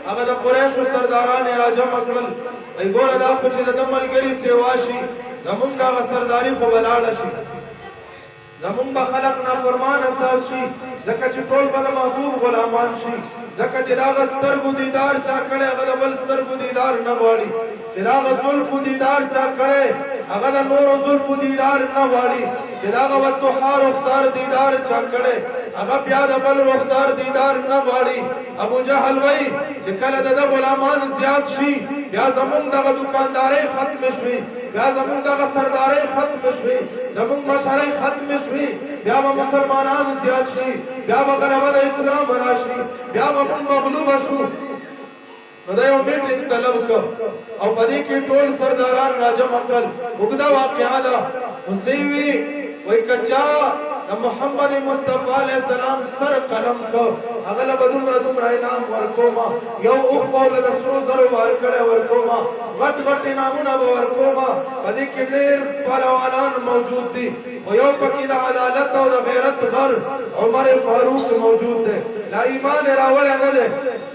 هغه د قریشو سرداران راجمع کړل ای ګوره دا خو چې د ملګري سیوا شي زمونږ هغه سرداري خو به لاړه شي زمونږ به خلق نافرمان اساس شي ځکه چې ټول به د محبوب غلامان شي ځکه چې د هغه سترګو دیدار چا کړی هغه د بل سترګو دیدار نه غواړي چې د هغه زلفو دیدار چا کړی هغه د نورو زلفو دیدار نه غواړي چې د هغه والضحی رخسار دیدار چا کړی هغه بیا د بل رخسار دیدار نه غواړي ابو جهل وایي چې کله د ده غلامان زیات شي بیا زمونږ دغه دکاندارۍ ختم شوي بیا زمونږ دغه سردارۍ ختم شوي زمونږ مشرۍ ختم شوي بیا به مسلمانان زیات شي بیا به غلبه د اسلام راشي بیا به موږ مغلوبه شو نو دا یو میټینګ طلب کړ او په دې کې ټول سرداران راجمع کړل اوږده واقعه ده حسیوي وایي که چا د محمد مصطفی علیه السلام سر قلم کو هغه له به دومره انعام ورکوما یو اوښ به له د سرو زرو ورکړی ورکوما غټ غټ انعامونه به ورکوما په دې کې ډېر پهلوانان موجود دي خو یو پکې د عدالت او د غیرت غر عمر فاروق موجود دی لا ایمان یې راوړی نه دی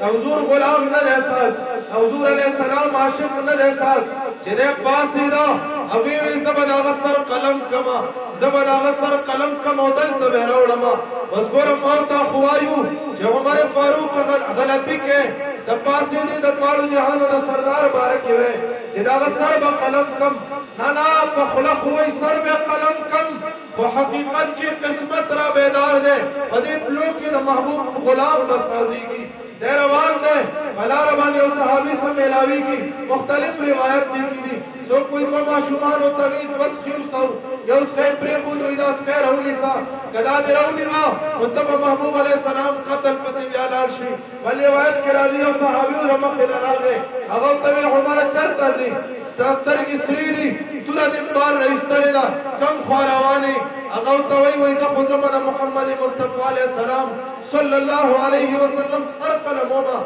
حضور غلام نه دی اساس حضور علیه السلام عاشق نه دی اساس چې دی پاڅېده او ویې ویل زه به د هغه سر قلم کما زه به د هغه سر قلم کم او دلته به یې راوړمه بس ګوره ما ته خو وایو چې عمر فاروق غلطي کې د پاڅېدې د دواړو جهانو د سردار باره کې وی چې د هغه سر به قلم کم نه نه په خوله خو وایي سر به قلم کم خو حقیقت کې قسمت را بیدار دی په دې پلو کې د محبوب غلام به سازیږي دی روان دی په لاره باندې یو صحابي سره میلاویږي مختلف روایت دی کړي څوک وایي دوه ماشومانو ته وي دوه سخي وسو یو سخی پرېښود وایي دا سخی راونیسه که دا دې راونیوه نو ته به محبوب علیه السلام قتل پسې بیا لاړ شي بل روایت کې راځي یو صحابي له مخې نه راغی هغه ورته وایي عمره چېرته ځې ستا سترګې سرې دي توره دې بار راایستلې ده کم خوا روانې هغه ورته وایي زه خو زما د محمد مصطفی علیه السلام صلی الله علیه وسلم سر قلمومه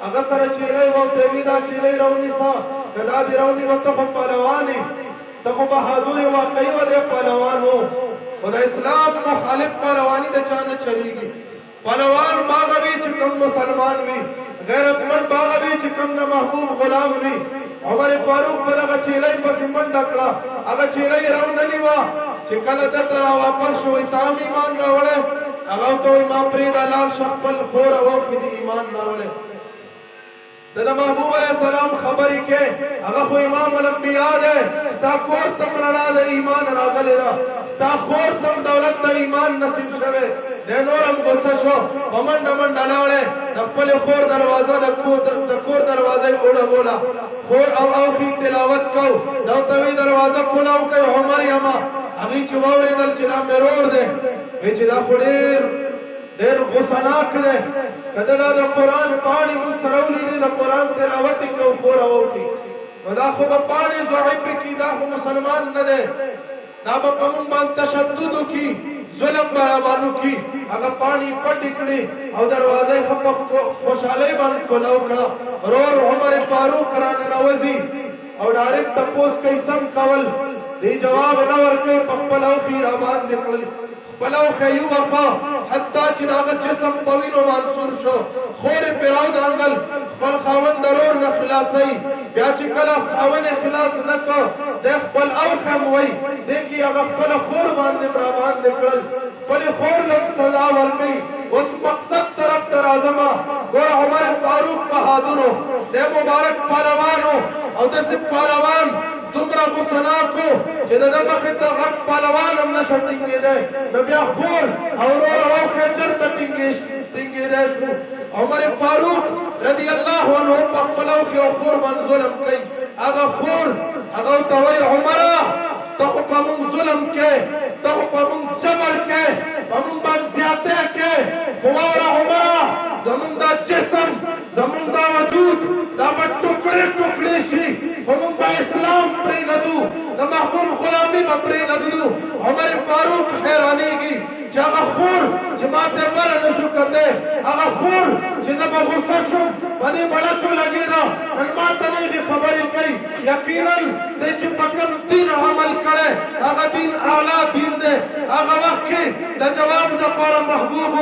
هغه سره چیلۍ وه ورته وي دا چیلۍ راونیسه که دا دې راونیوه ته خو پهلوان یې ته خو بهادور یې واقعي و دی پهلوان و خو د اسلام مخالف پهلواني د چا نه چلیږي پهلوان باغه وي چې کوم مسلمان وي غیرتمند باغه وي چې کوم د محبوب غلام وي عمر فاروق په دغه چیلۍ پسې منډه کړه هغه چیلۍ یې راوننیوه چې کله دلته را واپس شو تا هم ایمان راوړی هغه ورته وایي ما پرېږده لاړ شه خپل خور او اوښې دې ایمان راوړی د محبوب علیه السلام خبرې کې هغه خو امام الانبیا دی ستا کور ته هم رڼا د ایمان راغلې ده ستا خور ته هم دولت د ایمان نصیب شوی دی نور هم غصه شو په منډه منډه لاړې د خپلې خور دروازه د کور دروازه یې وډبوله خور او اوښې تلاوت کو دا ورته وایي دروازه کولاو کوي عمر یمه هغې چې واورېدل چې دا مرور دی وایي چې دا خو ډېر غصناک دی که ده دا د قرآن پاڼې مونږ سره ولیدې د قرآن تلاوت یې کوو خور او اوښې نو دا خو به پاڼې ضعیف کړي دا خو مسلمان نه دی دا به په مونږ باندې تشدد وکړي ظلم به راباندې وکړي هغه پاڼې پټې کړې او دروازه یې ښه په خوشحالۍ باندې کولاو کړه ورور عمر فاروق راننوځي او ډایرکټ تپوس کوي سم کول دی جواب نه ورکوي په خپله اوښې راباندې کړل خپله اوښه یې ووښه حتی چې د هغه جسم په وینو منصور شو خور یې پرې راودانګل خپل خاوند د رور نه خلاصوي بیا چې کله خاوند یې خلاص نه کړ دی خپل اوښه هم وایي دی کې هغه خپله خور باندې هم راباندې کړل خپلې خور له سزا ورکوي اوس مقصد طرف ته راځمه ګوره عمر فاروق بهادرو دی مبارک پهلوانو او داسې پهلوان دومره غصناکو چې د ده مخې ته غټ پهلوان هم نشه ټینګېدی نو بیا خور او ورور او اوښه چېرته ټینګېدی شو عمر فاروق رضی الله عنه په خپل اوښې او خور باندې ظلم کوي هغه خور هغه ورته وایي عمره ته خو په مونږ ظلم کې ته خو په مونږ جبر کې په مونږ باندې زیاتی کې خو واوره عمره زمونږ دا جسم زمونږ دا وجود دا به ټوکړې ټوکړې شي خو مونږ به اسلام پرېږدو د محبوب غلامي به پرېږدو عمر فاروق حیرانېږي چې هغه خور چې ما ته بره نه شو کتلی هغه خور چې زه به غصه شم په دې بلچو لګېده نن ما ته نېغې خبرې کوي یقینا دی چې په کوم دین عمل کړی هغه دین اعلی دین دی هغه وخت کې د جواب دپاره محبوب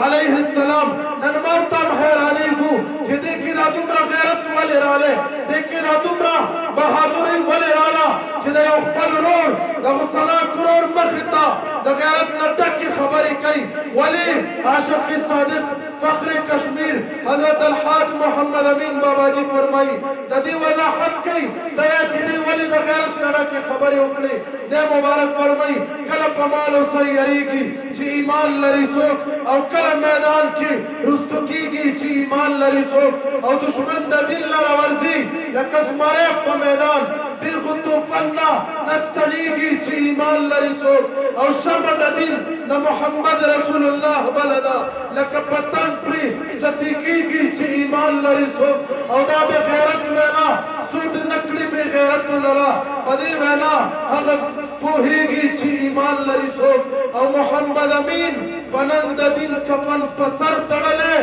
علیه السلام نن ما ورته هم حیرانېږو چې دې کې د دا دومره غیرت ولې رالی دې کې دا دومره بهادري ولې راله چې د یو خپل ورور دغه ثنا کرور مخې ته د غیرت نه ډکې خبرې کوي ولې عاشق صادق فخر کشمیر حضرت الحاج محمد امین بابا جی فرمایي د دې وضاحت کوي ته چې دې ولې د غیرت نه ډکې خبرې وکړې دې مبارک فرمایي کله په مال او سر یریږي چې ایمان لري څوک او کله میدان کې رستو کېږي چې ایمان لري څوک او دشمن د دین لره ورځي لکه زمری په میدان تیغو توفان نه نستنیږي چې ایمان لري څوک او شمع د دین د محمد رسول الله بلده لکه پتنګ پرې ستی کېږي چې ایمان لري څوک او دا بې غیرت وینا سود نکړي بې غیرتو لره په دې وینا هغه پوهېږي چې ایمان لري څوک او محمد امین پننګ د دین کفن په سر تړلی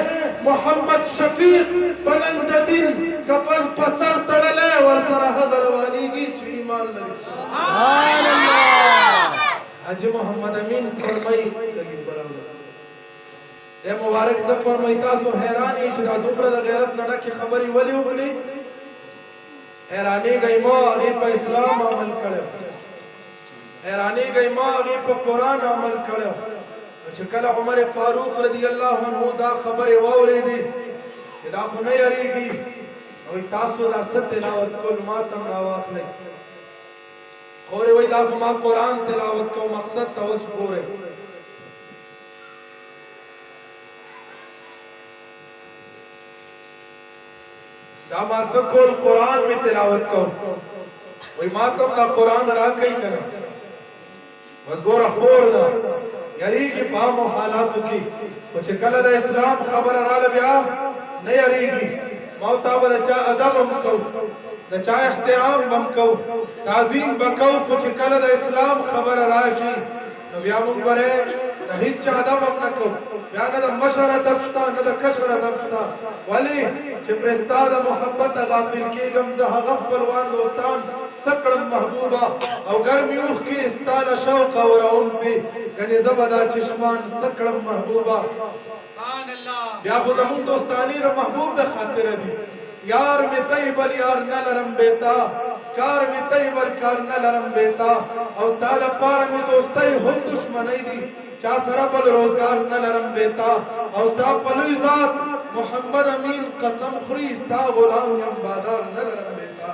محمد شفیق پننګ د دین کفن په سر تړلی ورسره هغه روانېږي چې ایمان لري سبحان الله حاجی محمد امین فرمایي د مبارک صاحب فرمایي تاسو حیران یې چې دا دومره د غیرت نه ډکې خبرې ولې وکړې حیرانېږئ مه هغې په اسلام عمل کړی حیرانېږئ مه هغې په قرآن عمل کړی چې کله عمر فاروق رضی الله عنه دا خبرې واورېدې چې دا خو نه یریږي وایي تاسو دا څه تلاوت کول ما ته هم راواخلئ خورې وایي دا خو ما قرآن تلاوت کوم مقصد ته اوس ګورئ دا ما څه کول قرآن مې تلاوت کوم وایي ما ته هم دا قرآن راکئ که نه بس ګوره خور ده یریږي په عامو حالاتو کې خو چې کله د اسلام خبره راله بیا نه یریږي ما او تا به د چا ادب هم کوو د چا احترام به هم کوو تعظیم به کوو خو چې کله د اسلام خبره راشي نو بیا موږ به د هیڅ چا ادب هم نه کوو بیا نه د مشر ادب شته نه د کشر ادب شته ولې چې پرې ستا د محبته غافل کېږم زه هغه خپلوان دوستان سکړم محبوبه او ګرمې اوښکې ستا له شوقه ورعم پې ګنې زه به دا چشمان سکړم محبوبه بیا خو زمونږ دوستانې د محبوب د خاطره دي یار مې تی بل یار نه لرم بیتا کار مې تی بل کار نه لرم بیتا او ستا دپاره مې دوستۍ هم دشمنۍ دي چا سره بل روزګار نه لرم بیتا او ستا په لوی ذات محمد امین قسم خوري ستا غلام یم بادار نه لرم بیتا